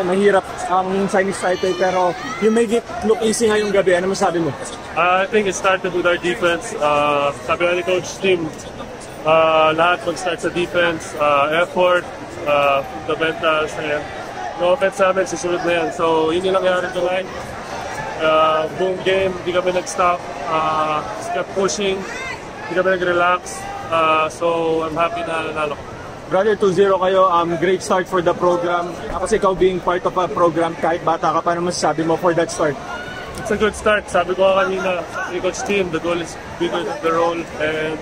mahirap ang Chinese Taipei pero you make it look easy ngayong gabi. Ano masabi mo? I think it started with our defense. Sabi nga ni Coach Tim, lahat mag-start sa defense, effort, fundamentals, and no offense namin, susunod na yan. So yun yung nangyari tonight. Buong game, hindi kami nag-stop, kept pushing, hindi kami nag-relax. So I'm happy na nanalo. Brother, 2-0 kayo, great start for the program. Kasi ikaw being part of a program, kahit bata ka, paano masasabi mo for that start? It's a good start. Sabi ko kanina, ni Coach Tim, the goal is bigger than the role, and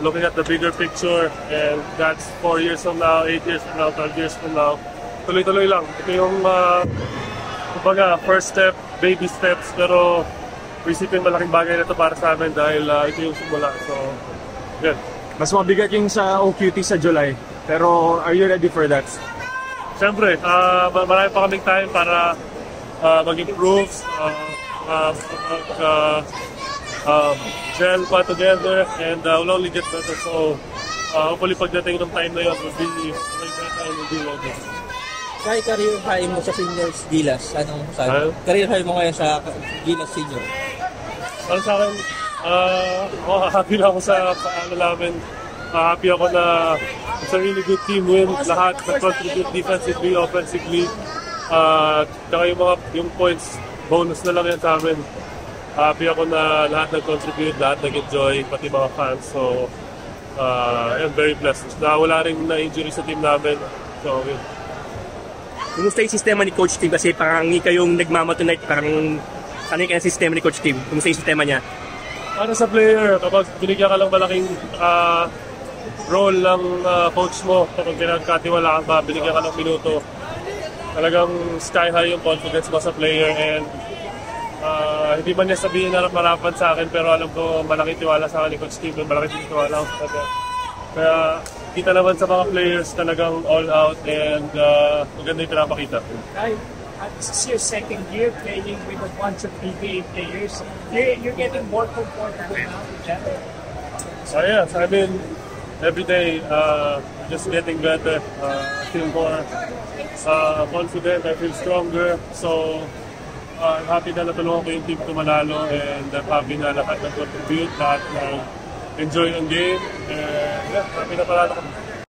looking at the bigger picture, and that's 4 years from now, 8 years from now, 12 years from now. Tuloy-tuloy lang. Ito yung, kumbaga, first step, baby steps, pero isipin malaking bagay na ito para sa amin dahil ito yung simula. So, good. Mas mabigat yung sa OQT sa July, pero are you ready for that? Siyempre, marami pa kaming time para mag-improve, gel pa together, and we'll only get better. So, hopefully pagdating ng time na yun, we'll be way better and we'll be ready. Kaya career high mo sa Seniors Gilas, anong sabi? Career high mo ngayon sa Gilas Senior? Para sa akin, happy lang ako sa paano namin. Happy ako na it's a really good team win. Lahat nag-contribute defensively, offensively. Tsaka yung points, bonus na lang yan sa amin. Happy ako na lahat nag-contribute, lahat nag-enjoy, pati mga fans. So, I'm very blessed. Wala rin na-injury sa team namin. So, yun. Kumusta yung sistema ni Coach Tim? Kasi parang hindi kayong nagmama tonight, parang sanay ka ng sistema ni Coach Tim. Kumusta yung sistema niya? Para sa player, kapag binigyan ka lang malaking role ng coach mo, kapag pinagkatiwalaan ka, binigyan ka ng minuto, talagang sky high yung confidence mo sa player, and hindi man niya sabihin na marapan sa akin, pero alam ko malaking tiwala sa akin ni Coach Tim, malaking tiwala ako sa kanya. Kaya kita naman sa mga players talagang all out, and maganda yung pinapakita. This is your second year playing with a bunch of PBA players. You're getting more comfortable now with them? Yes, I mean, every day, just getting better. I feel more confident, I feel stronger. So, I'm happy na natulungan ko yung team ko manalo, and I'm happy na lahat nag-contribute, lahat na enjoy ang game. And yeah, happy na paralo ko.